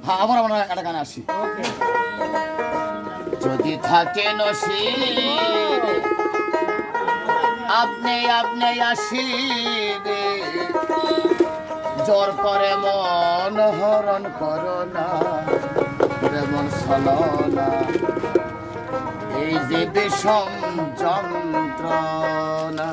হ্যাঁ আবার আমরা একটা গানে আসি। যদি থাকে নসিবে আপনি আপনি আসিবে, জোর করে মন হরণ করো না যেমন ছলনা, এই যে বিষম যন্ত্রণা।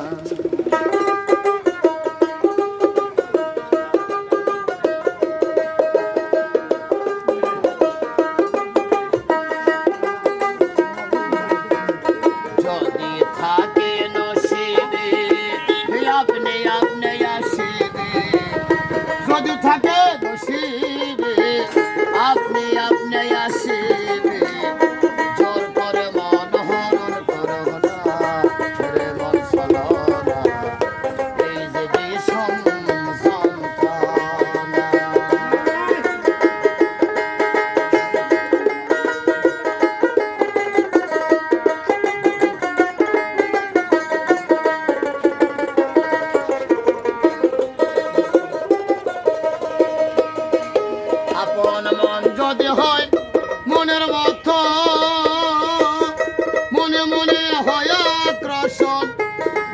যদি থাকে নসিবে আপনি আপনি আসিবে, যদি থাকে নসিবে আপনি আপনি আসিবে, জোর করে মন হরণ করো না রে মন ছলনা, এই যে বিষম যন্ত্রণা। আপন মন যদি হয় মনের মতো, মনে মনে হয় আক্রোশন,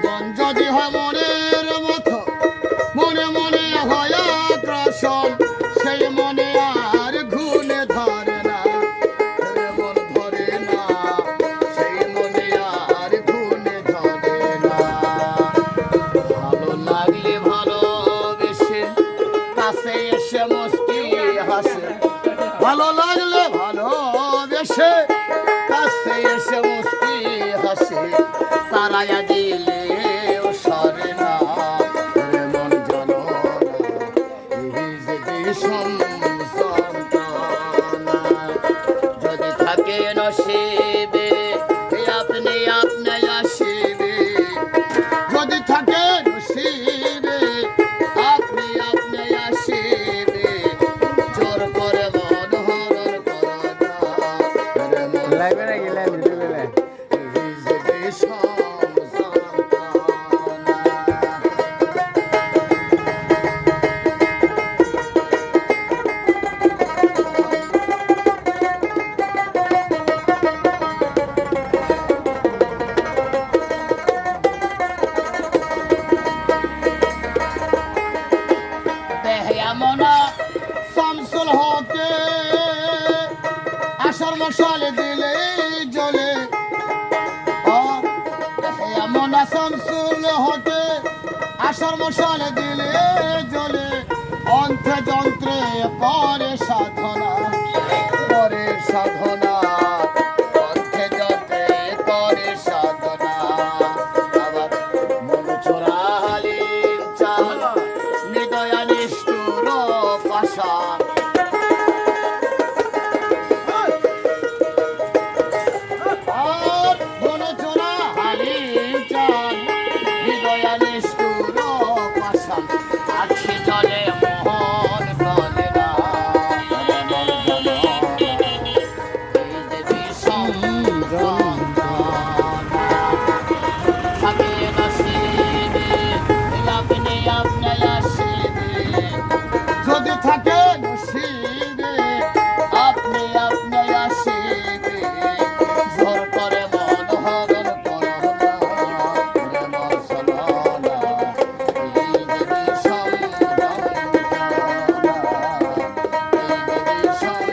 মন যদি হয় মনের মতো, মনে মনে হয় আক্রোশন, সেই মনে আর ঘুণে ধরে না রে মন ধরে না, সেই মনে আর ঘুণে ধরে না। ভালো লাগলে ভালোবেসে কাছে এসে মুস্কি হাসে, ভালো লাগলে ভালোবেসে কাছে এসে মুস্কি হাসে, তারায়া দিলে সরে না রে মন জানো না, এই যে বিষম যন্ত্রণা। যদি থাকে নসিবে আপনি আপনি আসিবে, যদি থাকে নসিবে আপনি আপনি আসিবে, জোর করে মন হরণ করো না রে মন লাগবে না গেলে ভিডিও গেলে এই যে বিষম যন্ত্রণা। দেহমনা শামসুল হকে আসর মশাল দিলে জ্বলে, দেহমনা শামসুল হকে আসর মশাল দিলে জ্বলে, অন্ত্রে যন্ত্রে পরে সাধনা, পরে সাধনা, অন্ত্রে যন্ত্রে পরে সাধনা। আবার মন চোরা হালিম চাল হৃদয়া নিষ্ঠুর পাষাণ, আর মন চোরা হালিম চাল হৃদয়া নিষ্ঠুর পাষাণ, আখি জলে মোহন গলে না রে মন জানো না, এই যে বিষম যন্ত্রণা। থাকে নসিবে আপনি আপনি আসিবে, যদি থাকে নসিবে আপনি আপনি আসিবে, জোর করে মন হরণ করো না রে মন ছলনা, এই যে বিষম যন্ত্রণা, এই যে বিষম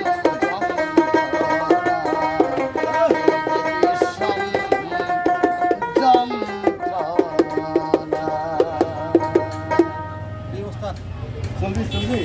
যন্ত্রণা। কি অবস্থা? চলবি চলবি